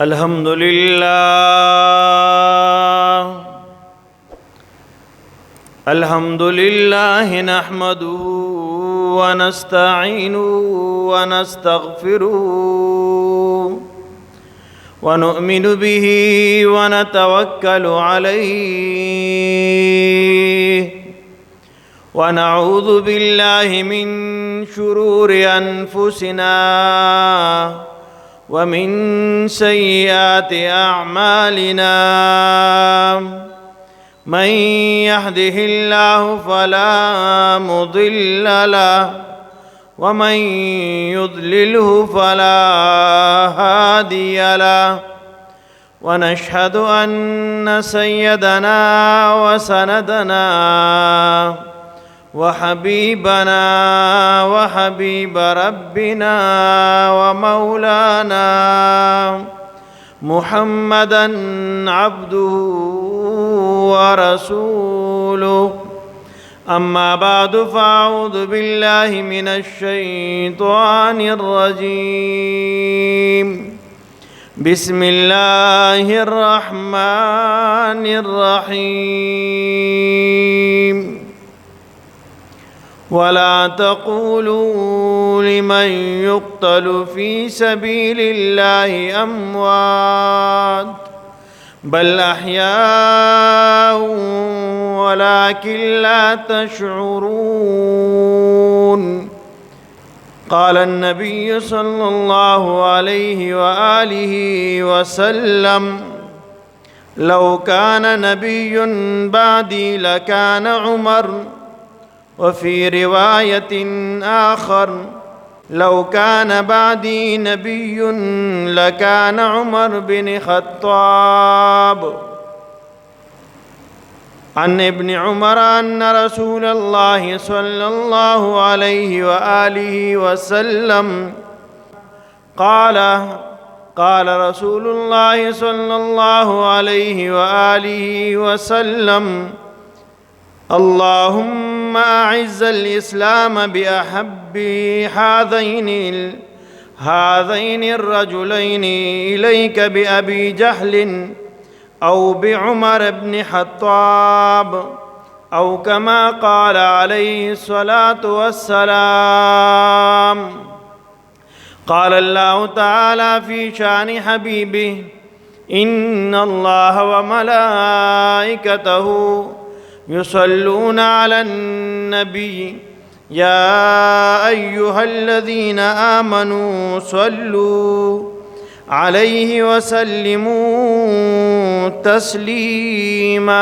الحمد لله نحمده ونستعينه ونستغفره ونؤمن به ونتوكل عليه ونعوذ بالله من شرور أنفسنا ومن سيئات أعمالنا من يهده الله فلا مضل له ومن يضلله فلا هادي له ونشهد أن سيدنا وسندنا وحبيبنا وحبيب ربنا ومولانا محمدا عبده ورسوله أما بعد فأعوذ بالله من الشيطان الرجيم بسم الله الرحمن الرحيم ولا تقولوا لمن يقتل في سبيل الله أموات بل أحياء ولكن لا تشعرون قال النبي صلى الله عليه وآله وسلم لو كان نبي بعدي لكان عمر وفي رواية آخر لو كان بعدي نبي لكان عمر بن خطاب عن ابن عمر أن رسول الله صلى الله عليه وآله وسلم قال رسول الله صلى الله عليه وآله وسلم اللهم أعز الإسلام بأحب هذين الرجلين إليك بأبي جهل أو بعمر بن خطاب أو كما قال عليه الصلاة والسلام. قال الله تعالى في شأن حبيبه إن الله وملائكته يصلون على النبي يا أيها الذين آمنوا صلوا عليه وسلموا تسليما.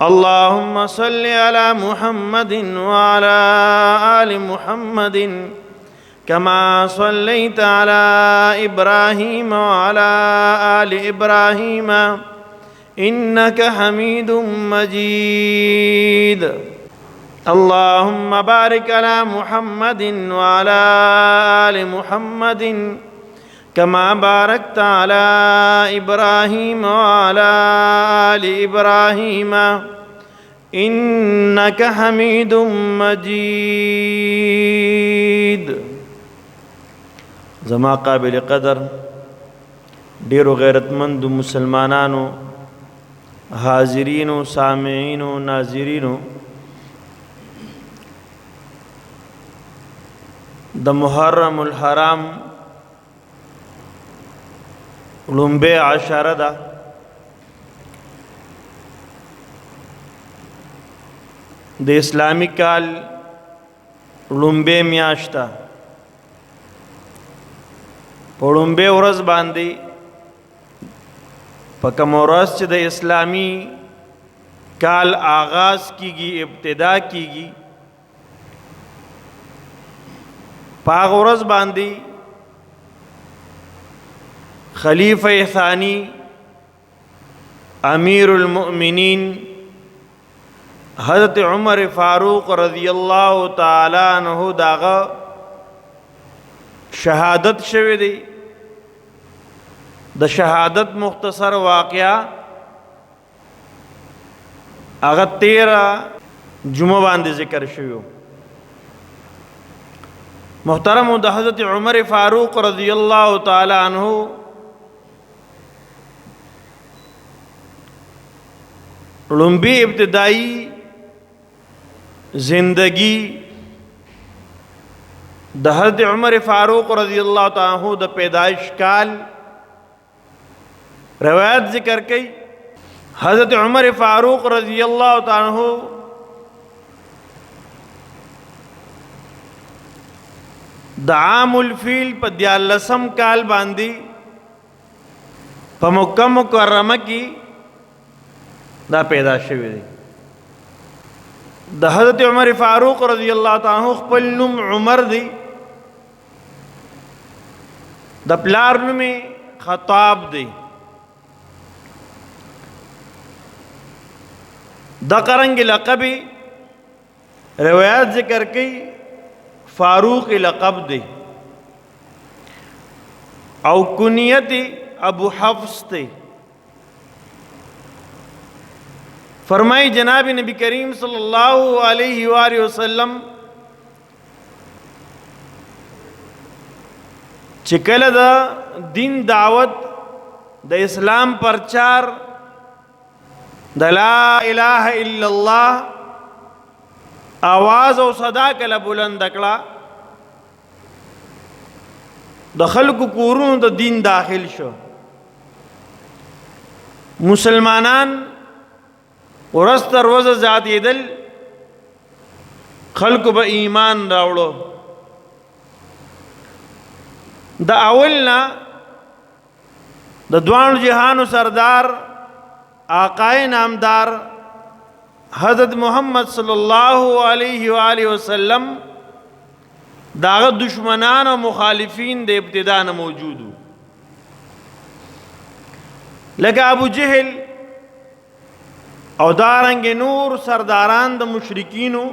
اللهم صل على محمد وعلى آل محمد كما صليت على إبراهيم وعلى آل إبراهيم إنك حميد مجيد. اللهم بارك على محمد وعلى آل محمد كما باركت على إبراهيم وعلى آل إبراهيم إنك حميد مجيد. زما قابل قدر ډیرو غیرتمند مسلمانانو، حاضرینو، سامعینو، ناظرینو، د محرم الحرام لومبه عشره ده. د اسلامی کال لومبه میاشته په لومبه ورځ باندې په کوم ورځ چې د اسلامی کال آغاز کیږي، ابتدا کیږي، په هغه ورځ باندې خلیفہ ثانی امیر المؤمنین حضرت عمر فاروق رضی اللہ تعالی عنہ داغه شهادت شوه دی. د شهادت مختصر واقعا هغه 13 جمعه باندې ذکر شوی. محترم د حضرت عمر فاروق رضی اللہ تعالی عنہ لومبی ابتدائی زندگی د حضرت عمر فاروق رضی اللہ تعالی عنہ د پیدائش کال روایت ذکر کی حضرت عمر فاروق رضی اللہ تعالی عنہ د عام الفیل په 14 کال باندې په مکه مکرمه کې دا پیدا شوی دی د حضرت عمر فاروق رضی اللہ تعالی عنہ خپل نوم عمر دی د پلار نوم خطاب دی د قرنګ لقب روایت ذکر کی فاروق لقب دی او کنیت ابو حفص دی فرمائی جناب نبی کریم صلی اللہ علیہ وآلہ وسلم چکل دا دین دعوت دا اسلام پرچار دا لا الہ الا اللہ آواز او صدا کله بلند کړه د خلکو کورونو د دین داخل شو مسلمانان ورځ تر ورځې زیاتېدل خلکو به ایمان راوړو د اولنا د دوانو جهانو سردار آقای نامدار حضرت محمد صلی اللہ علیہ وآلہ وسلم داغ دشمنان و مخالفین دے ابتدا نہ موجود لکه ابو جہل او دارنگ نور سرداران د مشرکینو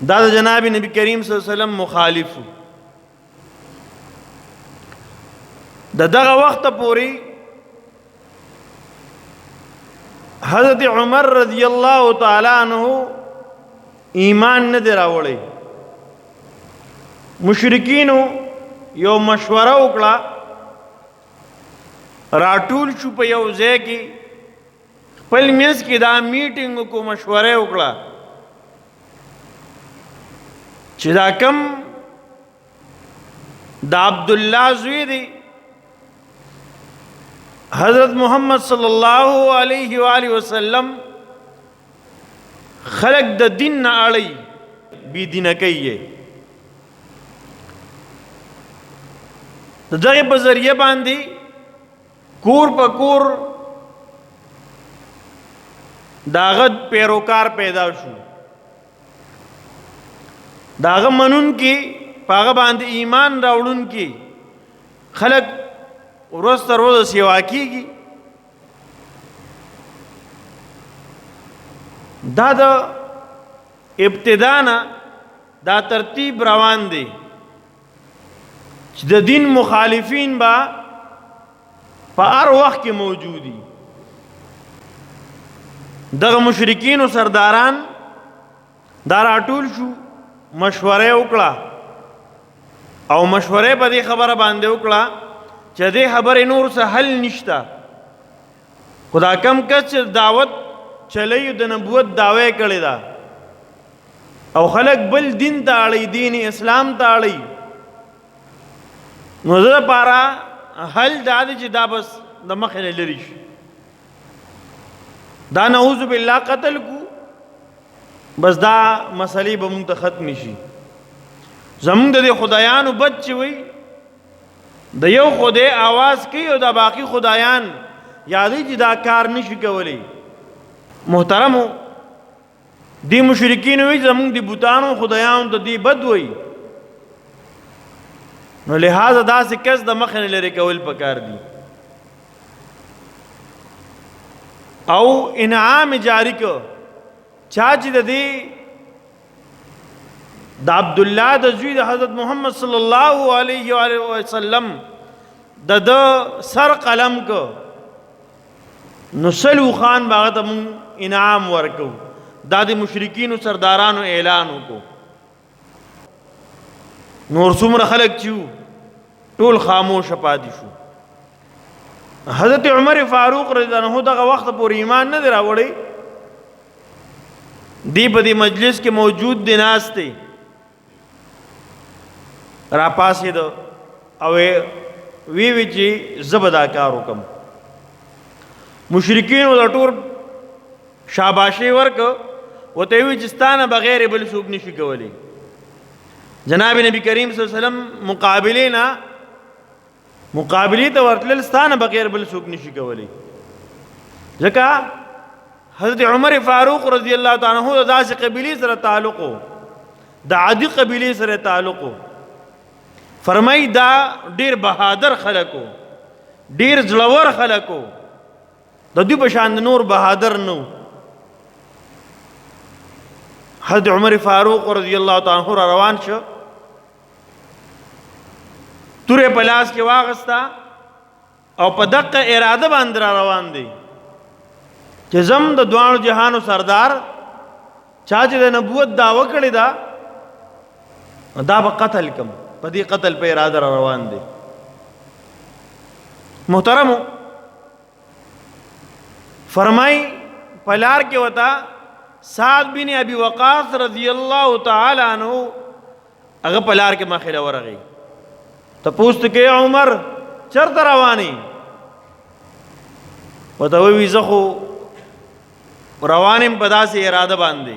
دا جناب نبی کریم صلی اللہ علیہ وسلم مخالف دغه وخت پوری حضرت عمر رضی اللہ تعالی عنہ ایمان نه دی راوړی مشرکینو یو مشوره وکړه راټول شو په یو ځای کې خپل منځ کې دا میټینګ کو مشوره وکړه چې دا کم د عبد الله زوی دی حضرت محمد صلی اللہ علیہ وآلہ وسلم خلق د دین نہ اڑی بی دین کئیے دغه په ذریعہ باندې کور په کور داغه پیروکار پیدا شو داغه منون کی پاغه باندې ایمان راوړون کی خلق ورځ تر ورځې سیوا کیږي دا د ابتدا نه دا ترتیب روان دی چې د دین مخالفین با په هر وخت کې موجودي دغه مشرکین او سرداران دا راټول شو مشوره وکړه او مشوره په دې خبره باندې وکړه چې دې خبرې نور څه حل نشته خدا کم کس دعوت چلی د نبوت دعوی کړی دا او خلق بل دین ته اړی دین اسلام ته اړی نو زه پارا حل دا دی چې دا بس د مخې نه لري شي دا نعوذ بالله قتل کو بس دا مسلې به مونږ ته ختم شي زمونږ د خدایانو بد چې وي د یو خدای आवाज کوي او د باقی خدایان یادې چې دا کار نشي کولی محترمو دی مشرکین وی زمونږ دی بوتانو خدایانو د دی بد وي نو لہذا داسې کس د مخ نه لري کول پکار دي او انعام جاری کو چا چې د دې د عبد الله د زوی د حضرت محمد صلی الله علیه و آله وسلم د سر قلم کو نو سلو خان باغ ته انعام ورکو دا د مشرکین او سردارانو اعلان وکړو نور څومره خلک چې وو ټول خاموش پاتې شو. حضرت عمر فاروق رضی الله عنه دغه وخت پورې ایمان نه دی راوړی، دی په دې مجلس کې موجود دی، ناست دی، را پاسېد او وی چې زه به دا کار وکړم. مشرکینو د ټول شاباشي ورکړه، ورته وی چې ستا نه بغیر بل څوک نشي کولی. جناب نبی کریم صلی الله علیه وسلم مقابلې ته ورتلل، ستا نه بغیر بل څوک نشي کولی. ځکه حضرت عمر فاروق رضی الله تعالی عنہ د داسې قبیلې سره تعلق و، د عادي قبیلې سره تعلق و. فرمای دا ډیر بهادر خلکو، ډیر زړور خلکو، د دوی په شان نور بهادر نو. حضرت عمر فاروق رضی الله تعالی عنہ روان شو، تورې په لاس کې واغستا او په دقه اراده باندې را روان دی چې زم د دوانو جهانو سردار چا چې د نبوت دعوه کړې ده دا به قتل کم، په دې قتل په اراده را روان دی. محترمو، فرمای پلار کې وتا سعد بن ابي وقاص رضی الله تعالی عنہ هغه پلار کې مخې ورغی، ته پوښت کې عمر چرته رواني؟ وته وی زه خو روانم په داسې اراده باندې.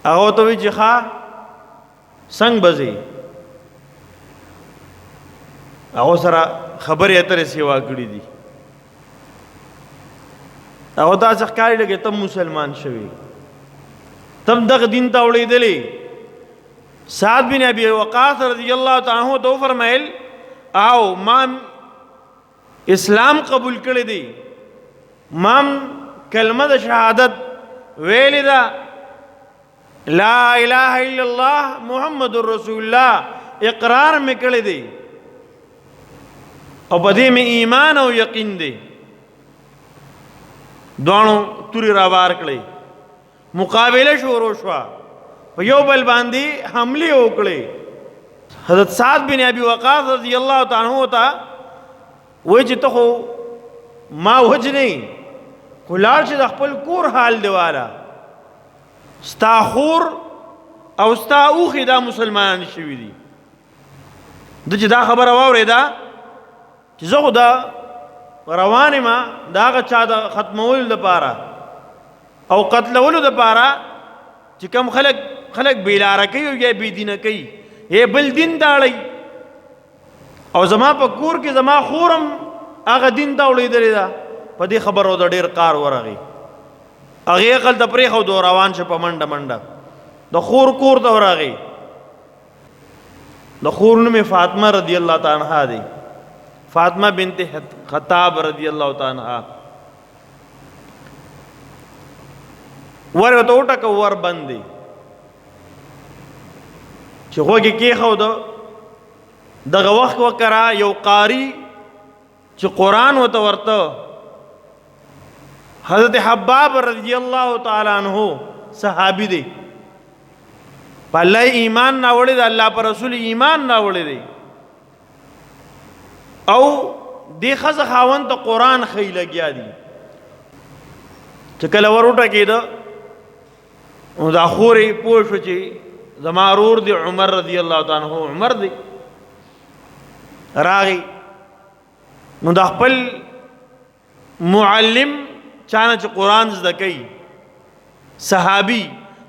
هغه ته وی چې ښه څنګه بځي؟ هغه سره خبرې اترې سیوا کړې دي. هغه داسې ښکاري لګي ته مسلمان شوی، تم دغه دین ته وړېدلې. سعد بن ابي وقاص رضی الله تعالی عنہ تو فرمایل او ما اسلام قبول کړی دی، ما کلمه د شهادت ویلې ده، لا اله الا الله محمد رسول الله اقرار مې کړی دی او په دې مې ایمان او یقین دی. دوانو توري راوار کړی، مقابله شروع شوه، په یو بل باندې حمله وکړي. حضرت سعد بن ابي وقاص رضی الله تعالی عنہ ته وایي چې ته خو ما وجنې، خو لاړ چې د خپل کور حال دی والا، ستا خور او ستا اوښې دا مسلمانان شوي دي. د چې دا خبره واورېده چې زه خو دا روان یم د هغه چا د ختمولو دپاره او قتلولو دپاره چې کوم خلک بیلاره کوي او یا بېدینه کوي، یې بل دین داړئ او زما په کور کې زما خورم هغه دین ته وړېدلې ده. په دې خبرو د ډېر قار ورغی، هغې عقل ته پرېښود او روان شه په منډه منډه. د خور کور ته ورغی، د خور نوم یې فاطمه رضی الله تعالی عنها دی، فاطمه بنت خطاب رضی الله تعالی عنها. ور ورته وټکه ور بند دی چې غوږ یې کېښود. دغه وخت وکره یو قاري چې قرآن ورته حضرت حباب رضی الله تعالی عنہ صحابي دی، په الله ایمان راوړی دی، الله پر رسول ایمان راوړی دی او دې ښځه خاوند ته قرآن ښی لګیا دي. چې کله ور وټکېده نو دا خورې پوه شو چې زما ورور دی عمر رضی الله تعالی عنہ، عمر دی. راغی نو د خپل معلم چانه چې قرآن زده کوي صحابي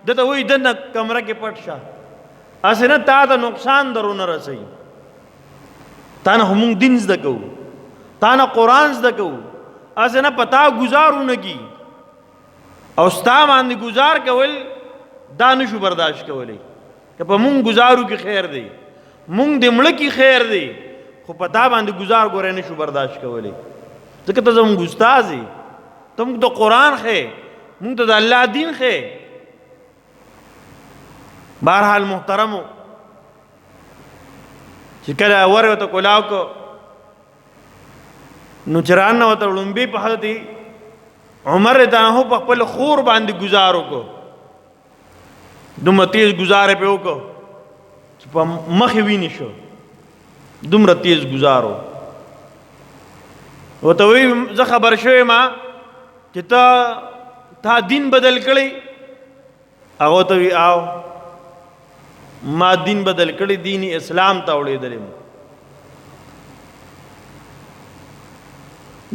دته وایي دنه کمره کې پټ شه، هسې نه تا ته نقصان درونه رسوي، تا نه مونږ دین زده کوو، تا نه قرآن زده کوو، هسې نه په تا ګزار ونه کي او ستا باندې ګزار کول دا نشو برداشت کولی. که په مونږ ګزارو کې خیر دی، مونږ د مړه کې خیر دی، خو په تا باندې ګزار ګوره نشو برداشت کولی. ځکه ته زموږ استاد یې، ته موږ ته قرآن ښې، موږ ته د الله دین ښې. بهرحال محترمو چې کله ور ورته کولاو کو نو چې راننوته لومبي په حضرت عمر رضی الله عنه په خپل خور باندې ګزار وکړو، دومره تیز ګزار یې پرې وکړو چې په مخې ویني شو، دومره تیز گزارو. ورته وایي زه خبر شوی ما چې تا دین بدل کړی. هغه ته وایي آو ما دین بدل کړی، دین اسلام ته وړېدلی.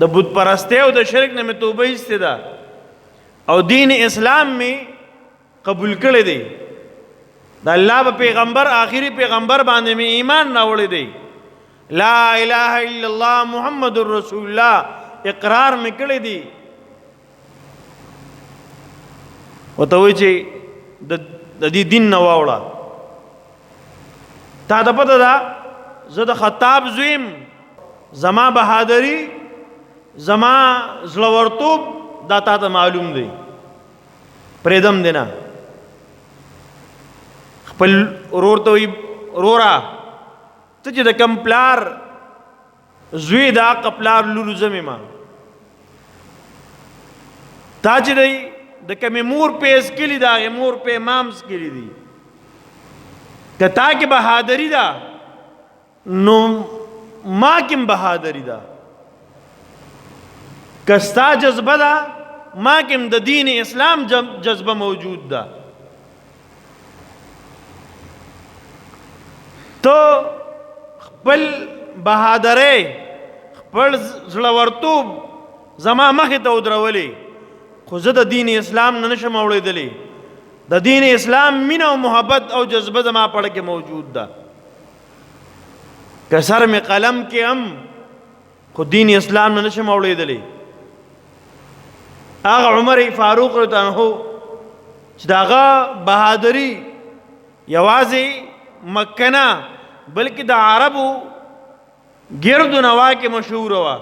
د بت پرستی او د شرک نه مې توبه ایستې ده او دین اسلام مې قبول کړی دی. د الله په پیغمبر آخري پیغمبر باندې مې ایمان راوړی دی. لا اله الا الله محمد رسول الله اقرار مې کړی دی. ورته وایي چې د دې دین نه واوړه. تا ته پته ده زه د خطاب زویم، زما بهادري زما زړورتوب دا تا ته معلوم دی، پرېږدم دی نه. خپل ورور ته وایي وروره ته چې د کوم پلار زوی د حقه پلار لور زه ما تا چې دی د کومې مور پیس کلي د هغې مور پې مامس کلي دي. که تا کې بهادري ده نو ما کې هم بهادري ده. که ستا جذبه ده ما کې هم د دین اسلام جذبه موجود ده. تو خپل بهادرۍ خپل زړورتوب زما مخې ته ودرولې، خو زه د دین اسلام نه نشم اورېدلی. د دین اسلام مینه او محبت او جذبه زما پړه کې موجود ده. که سر مې قلم کې هم خو دین اسلام نه نشم اورېدلی. هغه عمر فاروق رضی الله عنه چې د هغه بهادري یوازې مکه نه بلکې د عربو ګردو نوا کې مشهوره وه.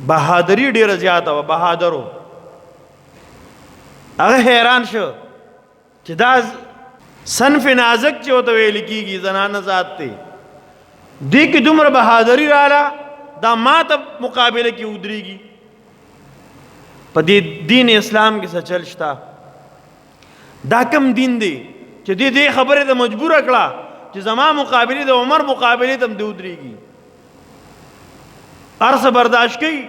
بهادري ډېره زیاته وه، بهادرو. هغه حیران شو چې دا صنف نازک چې ورته ویل کېږي زنانه ذات دی، دې کې دومره بهادري راله دا ما ته مقابله کې ودرېږي. په دې دین اسلام کې څه چل شته؟ دا کم دین دی چې دې خبرې ته مجبوره کړه چې زما مقابلې د عمر مقابلې ته هم دې ودرېږي. هر څه برداشت کوي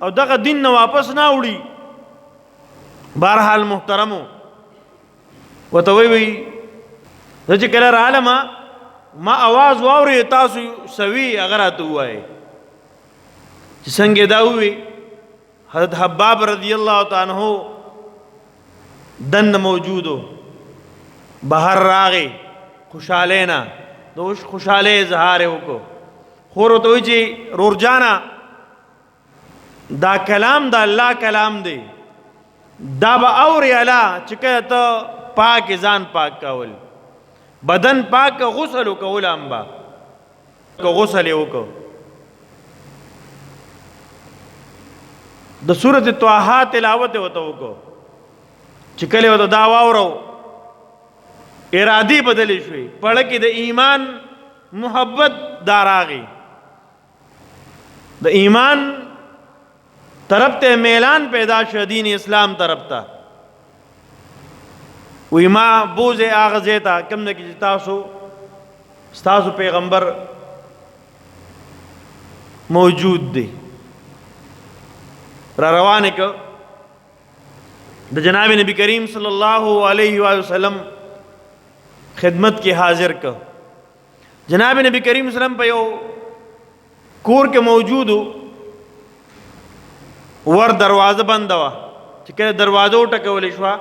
او دغه دین نه واپس نه وړي. بهرحال محترمو ورته وایي زه چې کله رالم ما اواز واورې تاسو سوي هغه راته ووایئ چې څنګه دا ووي. حضرت حباب رضی الله تعالی عنہ دن موجودو، بهر راغی خوشحالی نه د خوشحالی اظهار یې وکړو. خور ورته وایي چې رورجانه دا کلام د الله کلام دی، دا به اورې الله چې کله ته پاک ځان پاک کول، بدن پاک غسل وکول، هم به که غسل یې وکړو. د سورت طه تلاوت یې ورته وکړو چې کله ورته دا واورو ارادې بدلې شوې، پړه کې د ایمان محبت دا راغی، د ایمان طرف ته میلان پیدا شو، دین اسلام طرف ته. وی ما بوزه هغه ځای ته کوم نه چې ستاسو پیغمبر موجود دی. را روانه که د جناب نبی کریم صلی الله علیه وسلم خدمت کې حاضر که. جناب نبی کریم صلی الله علیه وسلم په یو کور کې موجودو، ور دروازه بنده وه. چې کله دروازه وټکولی شوه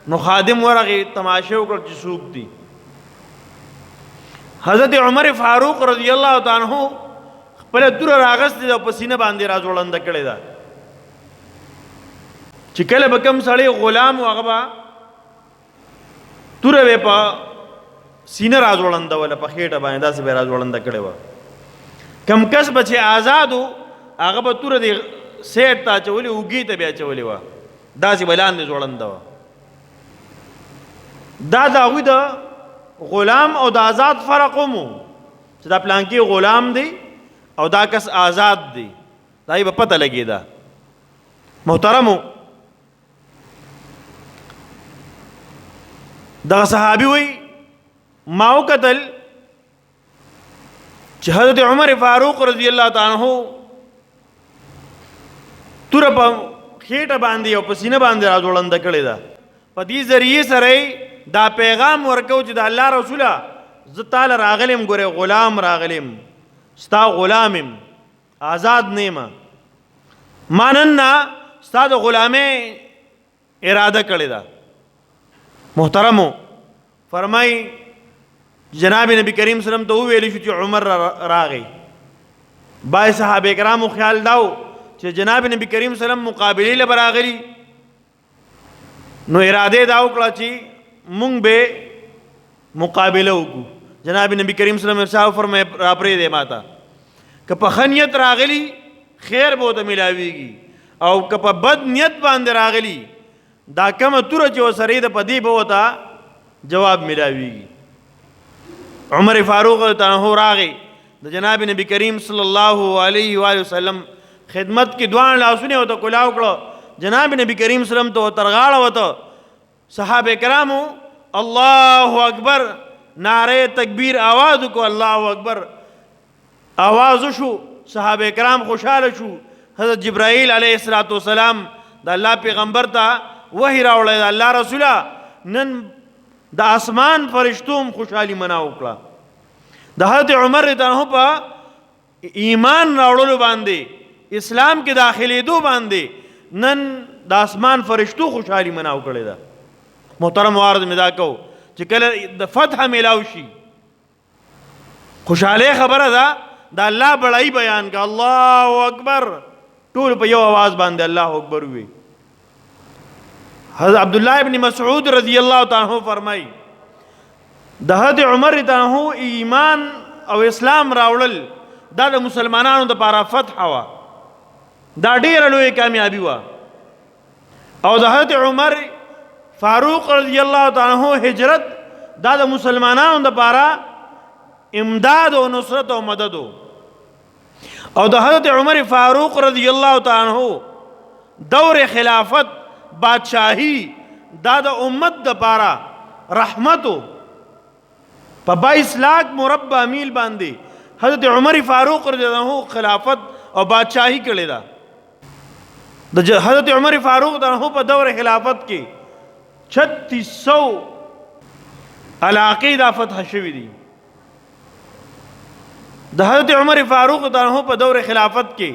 نو خادم ورغې تماشه وکړه چې څوک دي. حضرت عمر فاروق رضی الله تعالی عنہ خپله توره راغستې ده او په سینه باندې راځوړنده کړې ده چې کله به کوم سړی غلام و هغه به توره به په سینه راځوړندوله، په خېټه باندې داسې به راځوړنده کړې وه. کم کس به چې آزاد و هغه به توره د سیټ ته اچولې، اوږې ته بیا اچولې وه، داسې به لاندې ځوړنده وه. دا د هغوی د غلام او د آزاد فرق هم و چې دا پلانکي غلام دی او دا کس آزاد دی، دا یې به پته لګېده. محترمو دغه صحابي وي ما وکتل چې حضرت عمر فاروق رضی الله تعالی عنہ تور په خېټه باندې او په سینه باندې راځوړند کړی دا په دې ذریعے سره دا پیغام ورکو چې د الله رسوله ز تعالی راغلم ګوره غلام راغلم ستا غلامم آزاد نیمه ماننا ستا د غلامه اراده کړی دا محترمو فرمای جناب نبی کریم صلی الله علیه وسلم ته ویل شو چې عمر راغی بای صحابه کرامو خیال داو چې جناب نبی کریم صلی الله علیه وسلم مقابله لپاره راغلی نو اراده دا وکړه چې مونږ به مقابله وکړو جناب نبی کریم صلی الله علیه وسلم فرمای را پرې دی ماته که په خنیت راغلی خیر به ته ملاویږي او که په بد نیت باندې راغلی دا کومه توره چې وسره د پدی به وتا جواب ملاویږي عمر فاروق ته راغی د جناب نبی کریم صلی الله علیه و آله وسلم خدمت کې دوان لاسونه او ته کلاو کړو جناب نبی کریم صلی الله علیه وسلم ته ترغاړه وته صحابه کرامو الله اکبر نعره تکبیر आवाज کو الله اکبر आवाज شو صحابه کرام خوشاله شو حضرت جبرائیل علیه السلام د الله پیغمبر ته وحی راوړل الله رسوله نن د اسمان فرشتوم خوشحالي منا وکړه د حضرت عمر رضی الله په ایمان راوړلو باندې اسلام کې داخليدو باندې نن د اسمان فرشتو خوشحالي منا وکړه دا محترم وارد مدا کو چې کله د فتح ملاو شي خوشاله خبره ده د الله بڑای بیان کا الله اکبر ټول په یو आवाज باندې الله اکبر وی حضرت عبد الله ابن مسعود رضی الله تعالی عنہ فرمای د حضرت عمر ته ایمان او اسلام راوړل دا د مسلمانانو د لپاره فتح وا دا ډیره لوی کامیابی وا او د حضرت عمر فاروق رضی الله تعالی عنہ هجرت دا د مسلمانانو د لپاره امداد او نصرت او مدد او د حضرت عمر فاروق رضی الله تعالی عنہ دور خلافت بادشاہی دا د امت د پاره رحمتو په 22 लाख مربع میل باندې حضرت عمر فاروق رضی الله عنه خلافت او بادشاہی کړی دا د حضرت عمر فاروق رضی الله عنه په دور خلافت کې 3600 علاقې دا فتح شوې دي د حضرت عمر فاروق رضی الله عنه په دور خلافت کې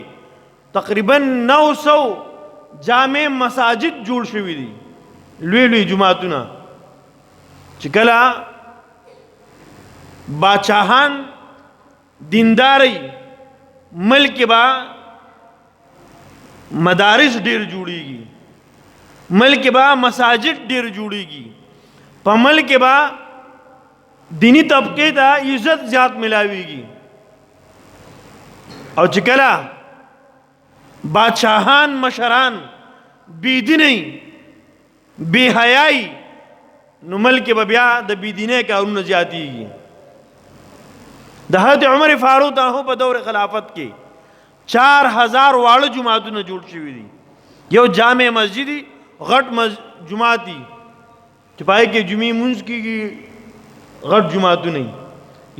تقریبا 900 جامع مساجد جوړ شوي دي لوی لوی جماعتونه چې کله باچاهان دینداري ملک با مدارس ډیر جوړیږي ملک با مساجد ډیر جوړیږي په ملک با دینی طبقه ته عزت زیات ملاويږي او چې کله بادشاہان مشران بیدینی بے حیائی نو ملک بیا د بیدینه کارونه زیاتیږي د حضرت عمر فاروق ته په دور خلافت کې 4000 واړه جماعتونه جوړ شوي دي یو جامع مسجد غټ جماعت دي چې پای کې جمعې مونږ کېږي غټ جماعتونه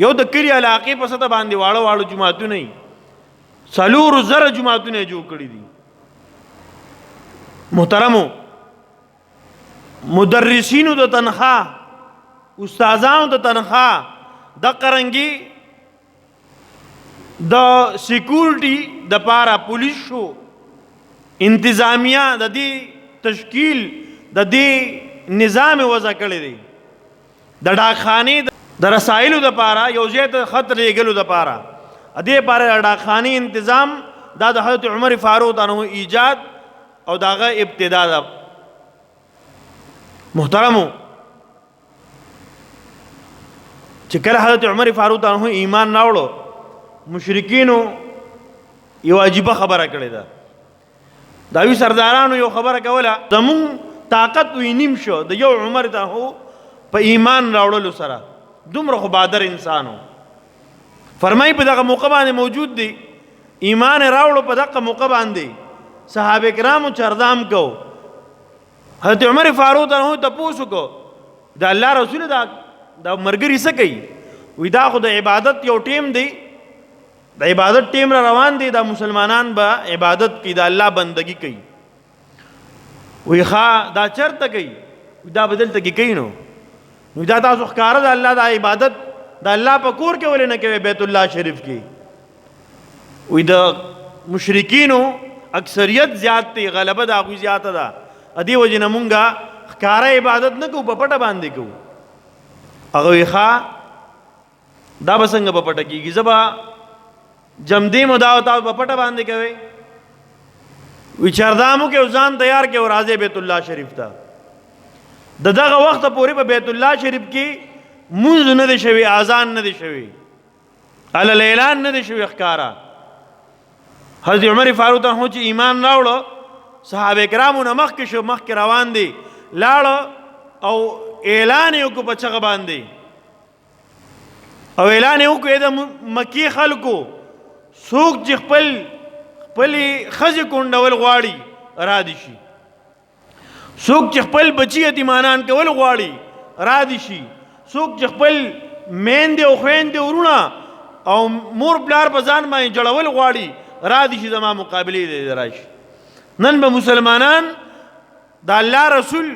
یو د کلی علاقې په سطح باندې واړه واړه جماعتونه سلور زره جماعتونه جوړ کړی دي محترمو مدرسینو د تنخواه استادانو د تنخواه د قرنګي د سکیورټي د پاره پولیس شو انتظامیه د دې تشکیل د دې نظام وضع کړی دی د ډاکخانه د رسایلو د پاره یو ځای ته خط لېږلو د پاره دې پاره ډاکخانه تنظیم دا د حضرت عمر فاروق عنه ایجاد او داغه ابتدا ده محترمو چې کله حضرت عمر فاروق عنه ایمان راوړو مشرکینو یو عجیبه خبره کړې ده داوی سردارانو یو خبره کوله زمون طاقت وی نیم شو د یو عمر ته په ایمان راوړلو سره دومره خو بادر انسانو فرمای په دغه موقع باندې موجود دي ایمان راوړو په دغه موقع باندې صحابه کرامو چردام کو حضرت عمر فاروق ته تاسو کو دا الله رسول دا مرګري څه کوي؟ وی دا خو د عبادت یو ټیم دی، د عبادت ټیم را روان دی، دا مسلمانان به عبادت کوي، دا الله بندگی کوي. وی ښا دا چرته کوي؟ دا بدلته کې کوي. نو دا تاسو ښکاره د الله د عبادت د الله په کور کې ولې نه کوي؟ بیت الله شریف کې. وی د مشرکینو اکثریت زیات دی، غلبه د هغوی زیاته ده، ادې وجې نه مونږ ښکاره عبادت نه کوو، په پټه باندې کوو. هغه وی ښا دا به څنګه په پټه کېږي؟ زه به جمدې مو دا او تاسو په پټه باندې کوئ. وی چردامو کې ځان تیار کې او راځئ بیت الله شریف ته. د دغه وخته پورې په بیت الله شریف کې مونځ نه دی شوی، اذان نه دی شوی، علل اعلان نه دی شوی ښکاره. حضرت عمر فاروق ته چې ایمان راوړه، صحابه کرامو نه مخکې شو، مخکې روان دی، لاړه او اعلان یې وکړو په چغه باندې، او اعلان یې وکړو د مکی خلکو څوک چې خپلې ښځې کونډول غواړي را دي شي، څوک چې خپل بچي یتیمانان کول غواړي را دي شي، څوک چې خپل میندې او خویندې ورونه او مور پلار په ځان باندې جوړول غواړي را دي شي، زما مقابلې دې راشي. نن به مسلمانان د الله رسول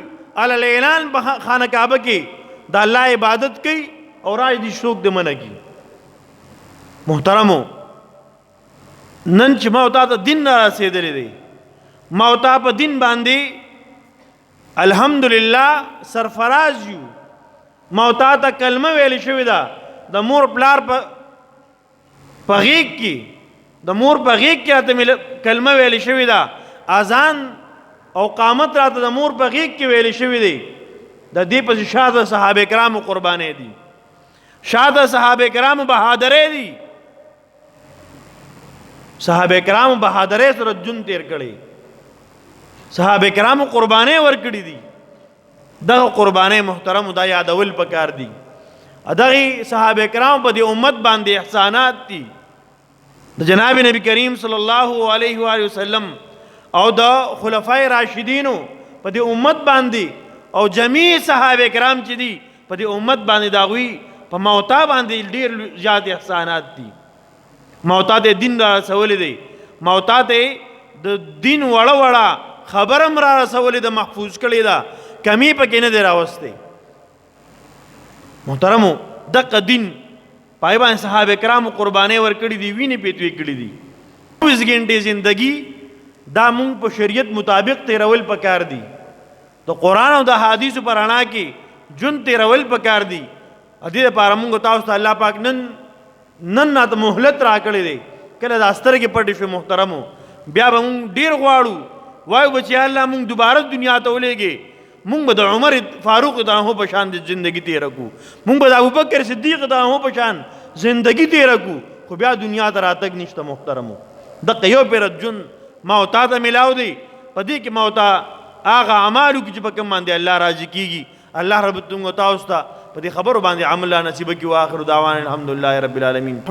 علی الاعلان په خانه کعبه کې د الله عبادت کوي او راځي دي څوک د منع کوي. محترمو، نن چې ما او تا ته دین نه رسېدلی دی، ما او تا په دین باندې الحمدلله سرفراز یو، ما او تا ته کلمه ویلې شوې ده، د مور پلار په غېږ کې، د مور په غېږ کې راته کلمه ویلې شوې ده، اذان او قامت راته د مور په غېږ کې ویلې شوې دی. د دې پسې شاته صحابه کرامو قربانې دي، شاته صحابه کرامو بهادرې دي، صحابه کرامو بهادرۍ سره جون تیر کړي، صحابه کرامو قربانۍ ورکړي دي. دغه قربانۍ محترم دا یادول پکار دي. دغه صحابه کرام په دې امت باندې احسانات دي. د جناب نبی کریم صلی الله علیه و آله وسلم او د خلفای راشدینو په دې امت باندې او جميع صحابه کرام چې دي په دې امت باندې داوی په موتا باندې ډیر زیات احسانات دي. موتا ته دین را رسولې دی، موتا ته د دین وړه وړه خبرم را رسولې ده، محفوظ کړې ده، کمی پکې نه دی راوستې. محترمو، دغه دین پای باندې صحابه کرامو قربانۍ ورکړي دي، وینې پیتوي کړي دي. 24 غنټې زندگی دا مونږ په شریعت مطابق تیرول پکار دي، د قرآن او د حدیثو په رڼا کې جون تیرول پکار دي. دې لپاره مونږ تاسو ته الله پاک نن ته مهلت راکړی دی. کله د سترګې پټې شوې محترمو، بیا به مونږ ډېر غواړو، وایو به چې الله مونږ دوباره دنیا ته ولېږې، مونږ به د عمر فاروق رضی په شان د زندگی تېره کړو، مونږ به د ابوبکر صدیق رضی په شان زندگی تېره کړو، خو بیا دنیا ته راتګ نشته. محترمو، دغه یو پېره جون ما او تا ته میلاو دی، په دې کې ما او تا هغه اعمالو کې چې په کوم باندې الله راضي کېږي، الله رب تاسو ته په دې خبرو باندې عمل نصیب کړي. واخر دعوانا الحمدلله رب العالمین.